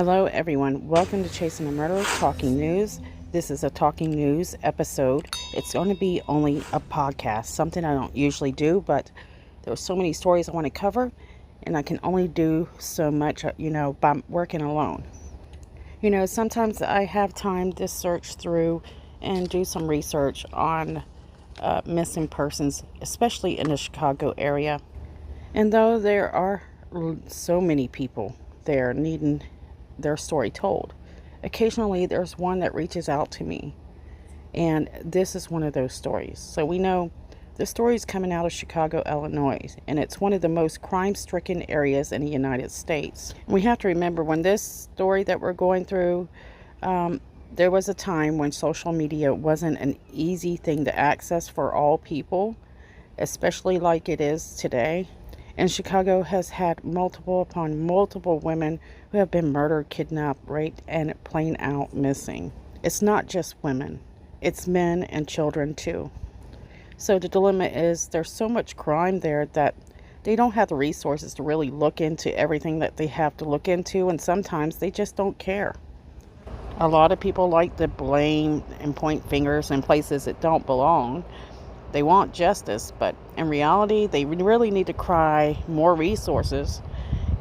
Hello, everyone. Welcome to Chasing the Murderer Talking News. This is a Talking News episode. It's going to be only a podcast, something I don't usually do, but there are so many stories I want to cover, and I can only do so much, by working alone. Sometimes I have time to search through and do some research on missing persons, especially in the Chicago area. And though there are so many people there needing their story told, occasionally there's one that reaches out to me, and this is one of those stories. So we know the story is coming out of Chicago, Illinois, and it's one of the most crime-stricken areas in the United States. We have to remember, when this story that we're going through, there was a time when social media wasn't an easy thing to access for all people, especially like it is today. And Chicago has had multiple upon multiple women who have been murdered, kidnapped, raped, and plain out missing. It's not just women. It's men and children too. So the dilemma is there's so much crime there that they don't have the resources to really look into everything that they have to look into, and sometimes they just don't care. A lot of people like to blame and point fingers in places that don't belong. They want justice, but in reality, they really need to cry more resources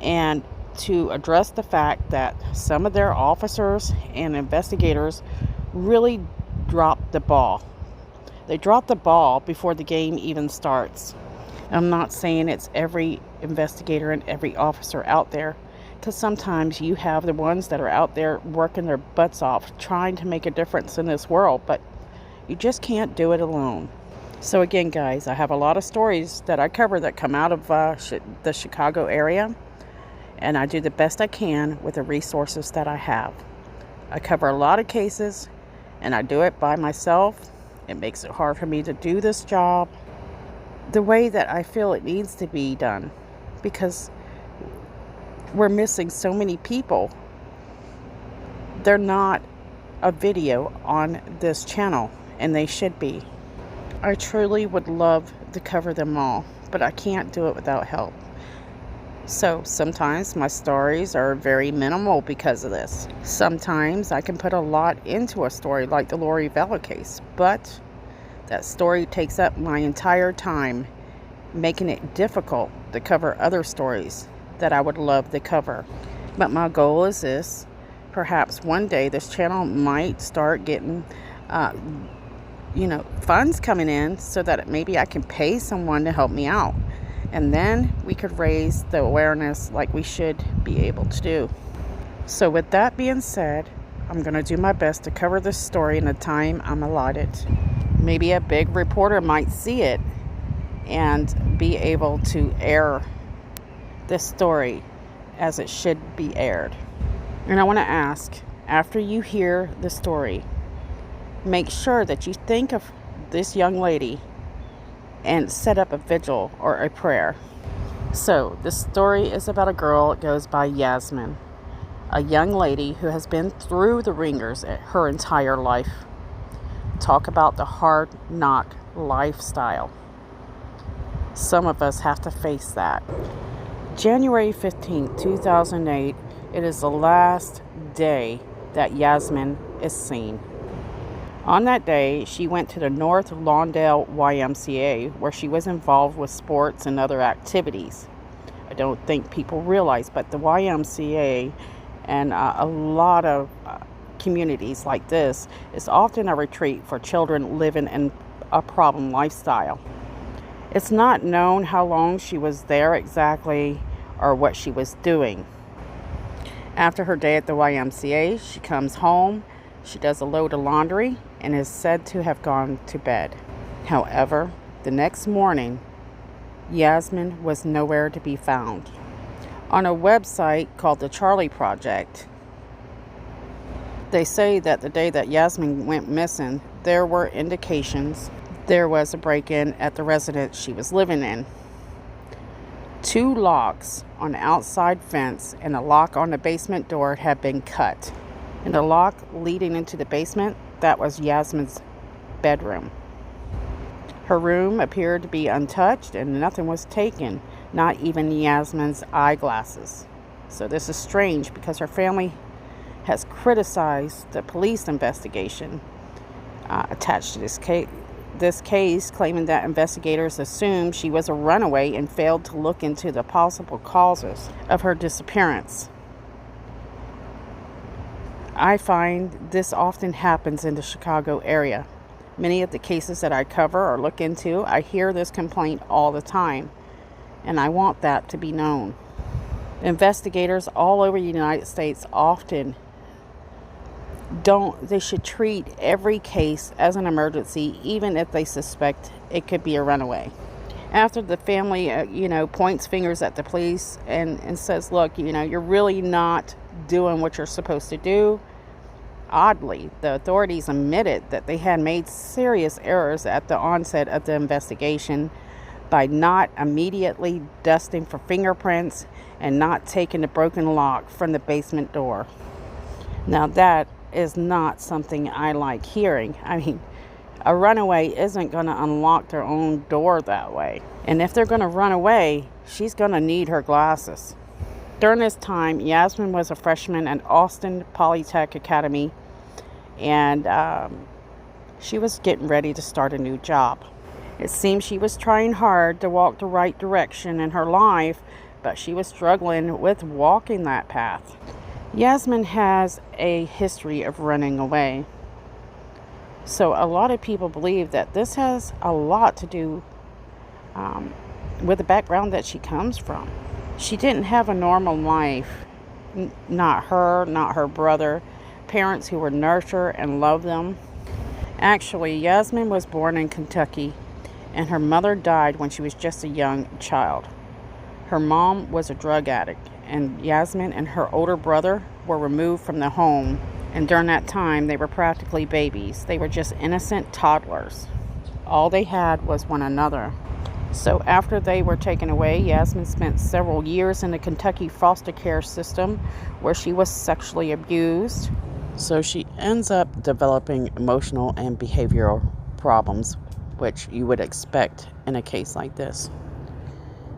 and to address the fact that some of their officers and investigators really dropped the ball. They dropped the ball before the game even starts. I'm not saying it's every investigator and every officer out there, because sometimes you have the ones that are out there working their butts off trying to make a difference in this world, but you just can't do it alone. So again, guys, I have a lot of stories that I cover that come out of the Chicago area, and I do the best I can with the resources that I have. I cover a lot of cases, and I do it by myself. It makes it hard for me to do this job the way that I feel it needs to be done, because we're missing so many people. They're not a video on this channel, and they should be. I truly would love to cover them all, but I can't do it without help. So sometimes my stories are very minimal because of this. Sometimes I can put a lot into a story, like the Lori Vallow case, but that story takes up my entire time, making it difficult to cover other stories that I would love to cover. But my goal is this: perhaps one day this channel might start getting funds coming in, so that maybe I can pay someone to help me out, and then we could raise the awareness like we should be able to do. So with that being said, I'm going to do my best to cover this story in the time I'm allotted. Maybe a big reporter might see it and be able to air this story as it should be aired. And I want to ask, after you hear the story, make sure that you think of this young lady and set up a vigil or a prayer. So the story is about a girl that goes by Yasmin, a young lady who has been through the ringers her entire life. Talk about the hard knock lifestyle. Some of us have to face that. January 15th, 2008, it is the last day that Yasmin is seen. On that day, she went to the North Lawndale YMCA, where she was involved with sports and other activities. I don't think people realize, but the YMCA and a lot of communities like this is often a retreat for children living in a problem lifestyle. It's not known how long she was there exactly or what she was doing. After her day at the YMCA, she comes home. She does a load of laundry and is said to have gone to bed. However, the next morning, Yasmin was nowhere to be found. On a website called the Charlie Project, they say that the day that Yasmin went missing, there were indications there was a break-in at the residence she was living in. 2 locks on the outside fence and a lock on the basement door had been cut. And the lock leading into the basement, that was Yasmin's bedroom. Her room appeared to be untouched and nothing was taken, not even Yasmin's eyeglasses. So this is strange because her family has criticized the police investigation attached to this case, claiming that investigators assumed she was a runaway and failed to look into the possible causes of her disappearance. I find this often happens in the Chicago area. Many of the cases that I cover or look into, I hear this complaint all the time, and I want that to be known. Investigators all over the United States often they should treat every case as an emergency, even if they suspect it could be a runaway. After the family, points fingers at the police and says, look, you're really not doing what you're supposed to do. Oddly, the authorities admitted that they had made serious errors at the onset of the investigation by not immediately dusting for fingerprints and not taking the broken lock from the basement door. Now that is not something I like hearing. I mean, a runaway isn't going to unlock their own door that way. And if they're going to run away, she's going to need her glasses. During this time, Yasmin was a freshman at Austin Polytech Academy, and she was getting ready to start a new job. It seemed she was trying hard to walk the right direction in her life, but she was struggling with walking that path. Yasmin has a history of running away. So a lot of people believe that this has a lot to do with the background that she comes from. She didn't have a normal life. Not her brother, parents who would nurture and love them. Actually, Yasmin was born in Kentucky, and her mother died when she was just a young child. Her mom was a drug addict, and Yasmin and her older brother were removed from the home, and during that time they were practically babies. They were just innocent toddlers. All they had was one another. So after they were taken away, Yasmin spent several years in the Kentucky foster care system where she was sexually abused. So she ends up developing emotional and behavioral problems, which you would expect in a case like this.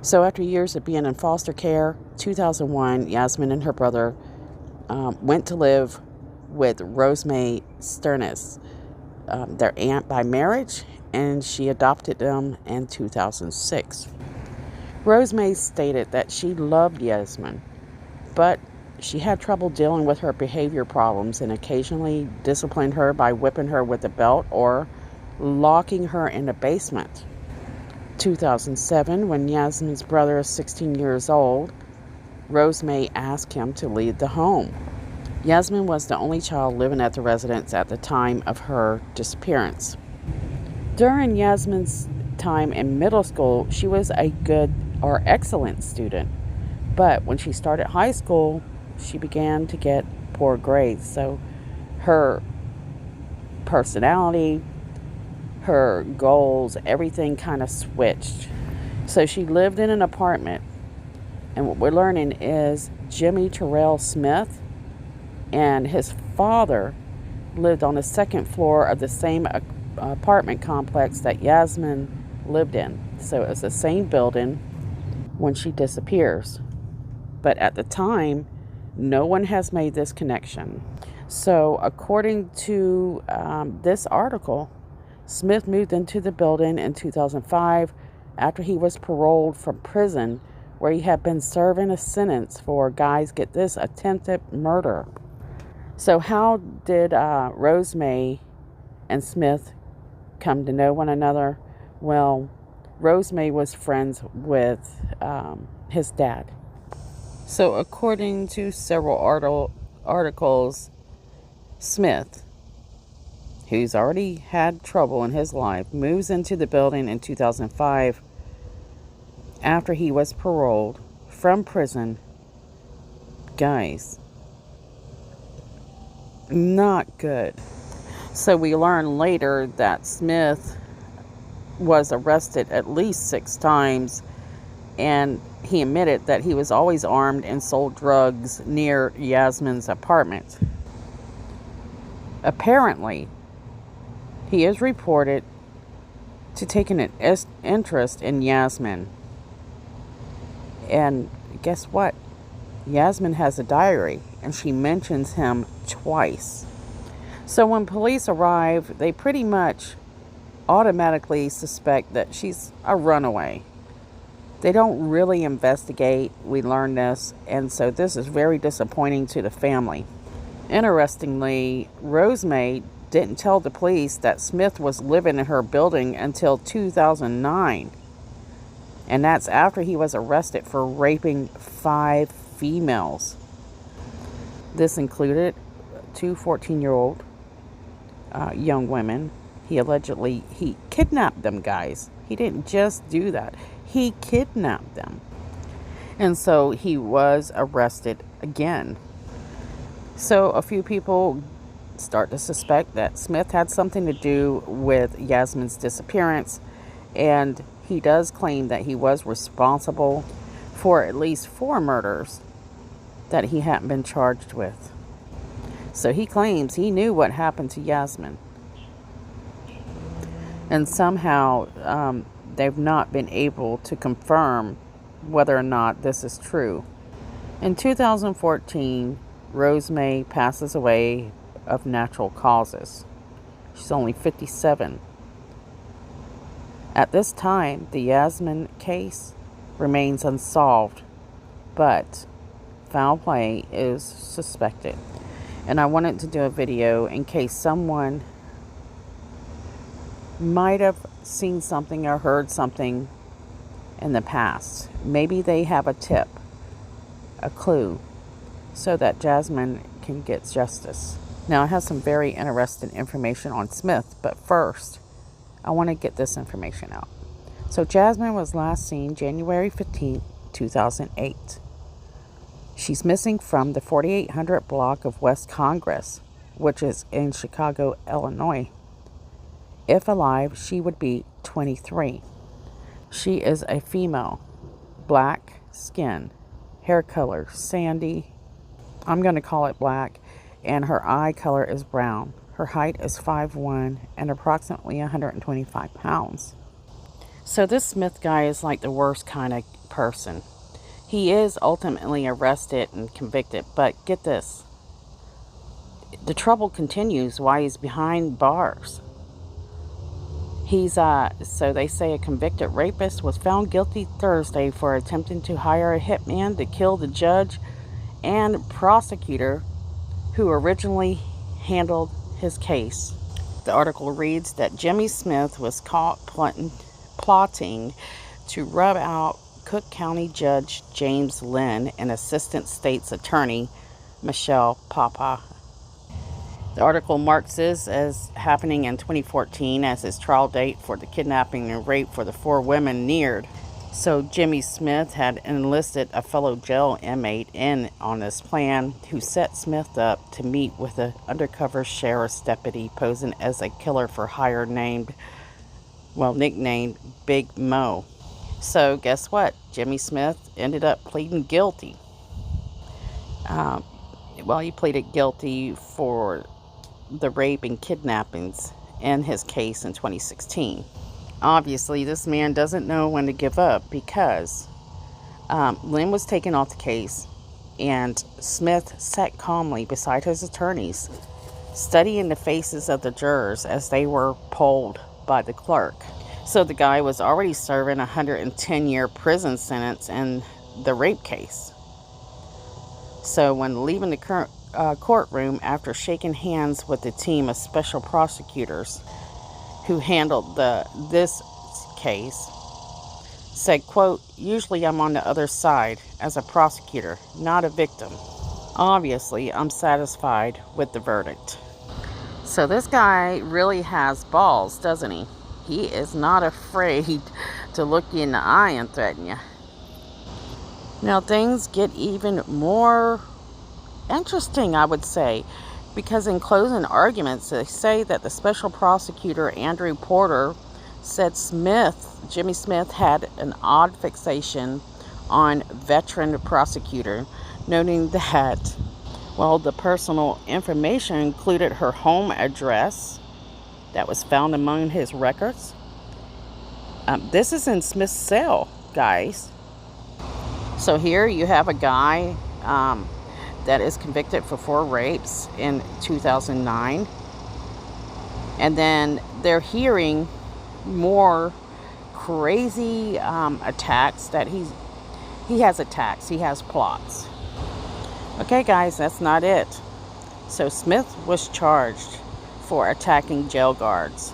So after years of being in foster care, 2001, Yasmin and her brother went to live with Rosemary Sternis, their aunt by marriage, and she adopted them in 2006. Rosemary stated that she loved Yasmin, but she had trouble dealing with her behavior problems and occasionally disciplined her by whipping her with a belt or locking her in the basement. 2007, when Yasmin's brother is 16 years old, Rosemary asked him to leave the home. Yasmin was the only child living at the residence at the time of her disappearance. During Yasmin's time in middle school, she was a good or excellent student. But when she started high school, she began to get poor grades. So her personality, her goals, everything kind of switched. So she lived in an apartment. And what we're learning is Jimmy Terrell Smith and his father lived on the second floor of the same apartment complex that Yasmin lived in. So it was the same building when she disappears. But at the time, no one has made this connection. So according to this article, Smith moved into the building in 2005 after he was paroled from prison where he had been serving a sentence for, guys, get this, attempted murder. So how did Rosemary and Smith come to know one another? Well, Rosemary was friends with his dad. So according to several articles, Smith, who's already had trouble in his life, moves into the building in 2005 after he was paroled from prison. Guys, not good. So we learn later that Smith was arrested at least 6 times, and he admitted that he was always armed and sold drugs near Yasmin's apartment. Apparently, he is reported to taking an interest in Yasmin. And guess what? Yasmin has a diary, and she mentions him twice. So when police arrive, they pretty much automatically suspect that she's a runaway. They don't really investigate. We learn this, and so this is very disappointing to the family. Interestingly, Rosemary didn't tell the police that Smith was living in her building until 2009. And that's after he was arrested for raping 5 females. This included 2 14-year-old young women. He kidnapped them, guys. He didn't just do that. He kidnapped them. And so he was arrested again. So a few people start to suspect that Smith had something to do with Yasmin's disappearance, and he does claim that he was responsible for at least 4 murders that he hadn't been charged with. So he claims he knew what happened to Yasmin. And somehow they've not been able to confirm whether or not this is true. In 2014, Rosemary passes away of natural causes. She's only 57. At this time, the Yasmin case remains unsolved, but foul play is suspected. And I wanted to do a video in case someone might have seen something or heard something in the past. Maybe they have a tip, a clue, so that Yasmin can get justice. Now, I have some very interesting information on Smith, but first, I want to get this information out. So, Yasmin was last seen January 15, 2008. She's missing from the 4800 block of West Congress, which is in Chicago, Illinois. If alive, she would be 23. She is a female, black skin, hair color sandy. I'm going to call it black, and her eye color is brown. Her height is 5'1" and approximately 125 pounds. So this Smith guy is like the worst kind of person. He is ultimately arrested and convicted, but get this. The trouble continues while he's behind bars. So they say a convicted rapist was found guilty Thursday for attempting to hire a hitman to kill the judge and prosecutor who originally handled his case. The article reads that Jimmy Smith was caught plotting to rub out Cook County Judge James Lynn and Assistant State's Attorney Michelle Papa. The article marks this as happening in 2014 as his trial date for the kidnapping and rape for the 4 women neared. So Jimmy Smith had enlisted a fellow jail inmate in on this plan, who set Smith up to meet with an undercover sheriff's deputy posing as a killer for hire nicknamed Big Mo. So guess what? Jimmy Smith ended up pleading guilty. He pleaded guilty for the rape and kidnappings in his case in 2016. Obviously, this man doesn't know when to give up, because Lynn was taken off the case, and Smith sat calmly beside his attorneys, studying the faces of the jurors as they were polled by the clerk. So the guy was already serving a 110-year prison sentence in the rape case. So when leaving the current courtroom after shaking hands with the team of special prosecutors who handled this case, said, quote, "Usually I'm on the other side as a prosecutor, not a victim. Obviously, I'm satisfied with the verdict." So this guy really has balls, doesn't he? He is not afraid to look you in the eye and threaten you. Now things get even more interesting, I would say, because in closing arguments, they say that the special prosecutor, Andrew Porter, said Jimmy Smith had an odd fixation on veteran prosecutor, noting that, the personal information included her home address that was found among his records. This is in Smith's cell, guys. So here you have a guy that is convicted for 4 rapes in 2009. And then they're hearing more crazy attacks that he has attacks. He has plots. Okay, guys, that's not it. So Smith was charged for attacking jail guards,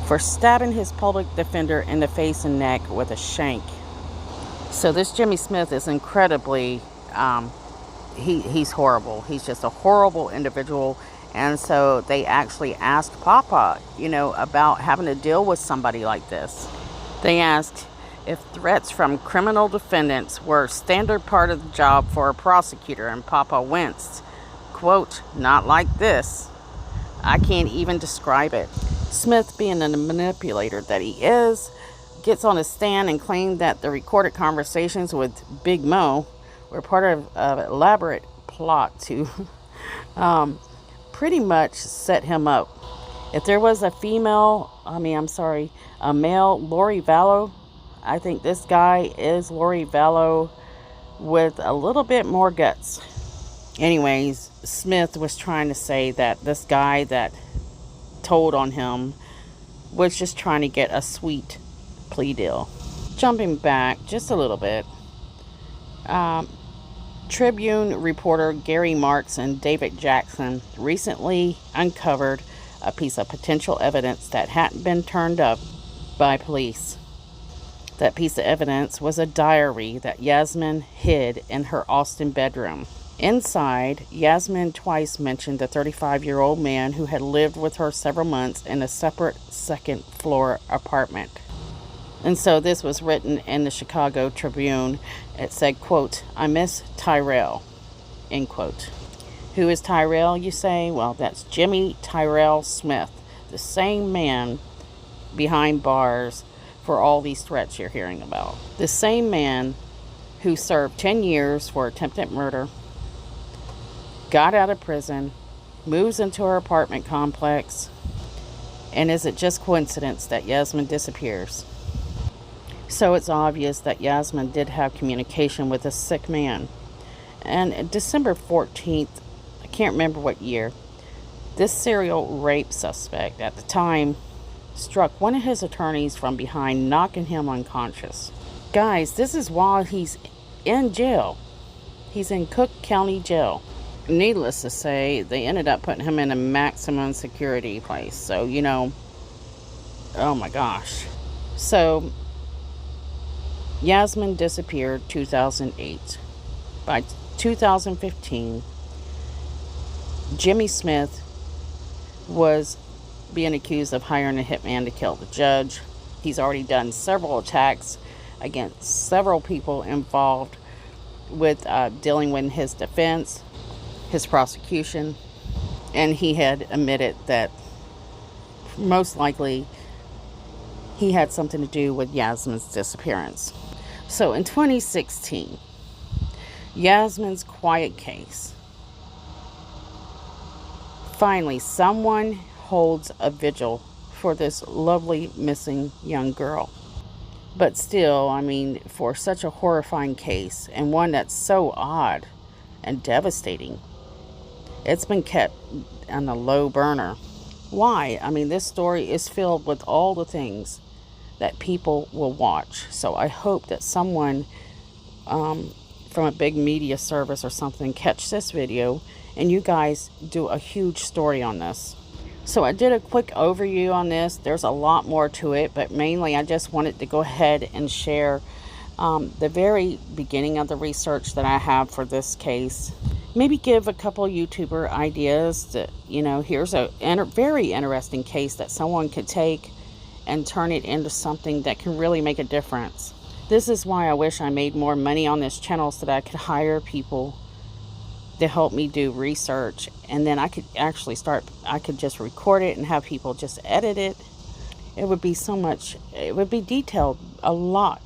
for stabbing his public defender in the face and neck with a shank. So this Jimmy Smith is incredibly, he's horrible. He's just a horrible individual. And so they actually asked Papa, about having to deal with somebody like this. They asked if threats from criminal defendants were a standard part of the job for a prosecutor, and Papa winced. Quote, "Not like this. I can't even describe it." Smith, being the manipulator that he is, gets on a stand and claimed that the recorded conversations with Big Mo were part of an elaborate plot to pretty much set him up. If there was a male Lori Vallow, I think this guy is Lori Vallow with a little bit more guts. Anyways, Smith was trying to say that this guy that told on him was just trying to get a sweet plea deal. Jumping back just a little bit, Tribune reporter Gary Marks and David Jackson recently uncovered a piece of potential evidence that hadn't been turned up by police. That piece of evidence was a diary that Yasmin hid in her Austin bedroom. Inside, Yasmin twice mentioned the 35-year-old man who had lived with her several months in a separate second-floor apartment. And so this was written in the Chicago Tribune. It said, quote, "I miss Tyrell," end quote. Who is Tyrell, you say? Well, that's Jimmy Tyrell Smith, the same man behind bars for all these threats you're hearing about. The same man who served 10 years for attempted murder, got out of prison, moves into her apartment complex, and is it just coincidence that Yasmin disappears? So it's obvious that Yasmin did have communication with a sick man. And December 14th, I can't remember what year, this serial rape suspect at the time struck one of his attorneys from behind, knocking him unconscious. Guys, this is while he's in jail. He's in Cook County Jail. Needless to say, they ended up putting him in a maximum security place. So, oh my gosh. So, Yasmin disappeared 2008. By 2015, Jimmy Smith was being accused of hiring a hitman to kill the judge. He's already done several attacks against several people involved with dealing with his defense, his prosecution, and he had admitted that most likely he had something to do with Yasmin's disappearance. So in 2016, Yasmin's quiet case. Finally, someone holds a vigil for this lovely missing young girl. But still, for such a horrifying case, and one that's so odd and devastating, it's been kept on a low burner. Why? This story is filled with all the things that people will watch. So I hope that someone from a big media service or something catch this video and you guys do a huge story on this. So I did a quick overview on this. There's a lot more to it, but mainly I just wanted to go ahead and share the very beginning of the research that I have for this case. Maybe give a couple YouTuber ideas that, here's a very interesting case that someone could take and turn it into something that can really make a difference. This is why I wish I made more money on this channel so that I could hire people to help me do research, and then I could actually I could just record it and have people just edit it. It would be it would be detailed a lot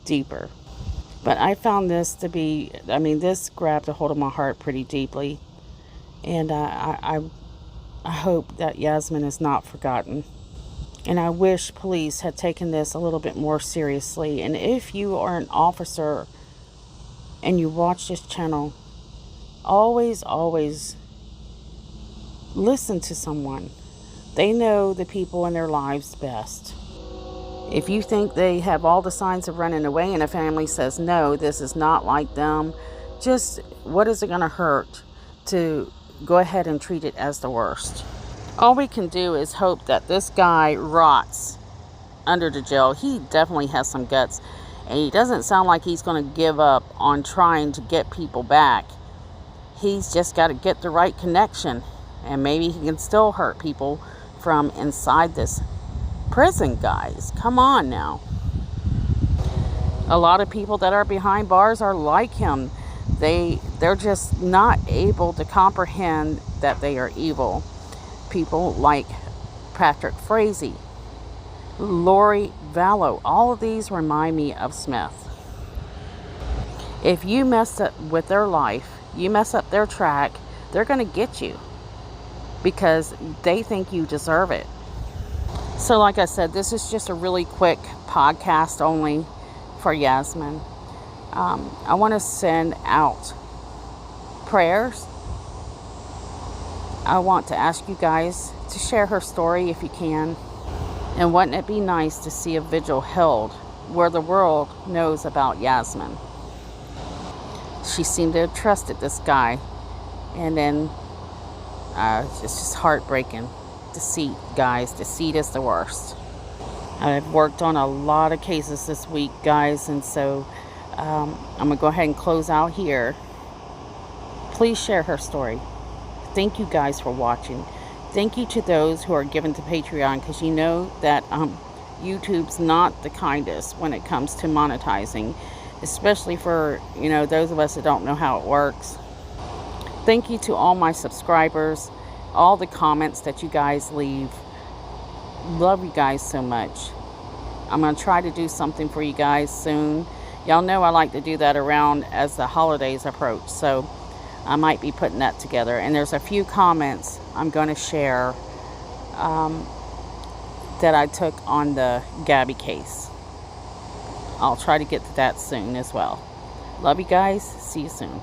deeper. But I found this to be, this grabbed a hold of my heart pretty deeply, and I hope that Yasmin is not forgotten. And I wish police had taken this a little bit more seriously. And if you are an officer and you watch this channel, always listen to someone. They know the people in their lives best. If you think they have all the signs of running away and a family says, no, this is not like them, just what is it going to hurt to go ahead and treat it as the worst? All we can do is hope that this guy rots under the jail. He definitely has some guts, and he doesn't sound like he's going to give up on trying to get people back. He's just got to get the right connection, and maybe he can still hurt people from inside this prison, guys. Come on now. A lot of people that are behind bars are like him. They're just not able to comprehend that they are evil. People like Patrick Frazee, Lori Vallow, all of these remind me of Smith. If you mess up with their life, you mess up their track, they're going to get you because they think you deserve it. So like I said, this is just a really quick podcast only for Yasmin. I want to send out prayers. I want to ask you guys to share her story if you can. And wouldn't it be nice to see a vigil held where the world knows about Yasmin? She seemed to have trusted this guy. And then it's just heartbreaking. Deceit, guys. Deceit is the worst. I've worked on a lot of cases this week, guys. And so I'm going to go ahead and close out here. Please share her story. Thank you guys for watching. Thank you to those who are given to Patreon, because you know that YouTube's not the kindest when it comes to monetizing, especially for, those of us that don't know how it works. Thank you to all my subscribers, all the comments that you guys leave. Love you guys so much. I'm going to try to do something for you guys soon. Y'all know I like to do that around as the holidays approach, so I might be putting that together. And there's a few comments I'm going to share that I took on the Gabby case. I'll try to get to that soon as well. Love you guys. See you soon.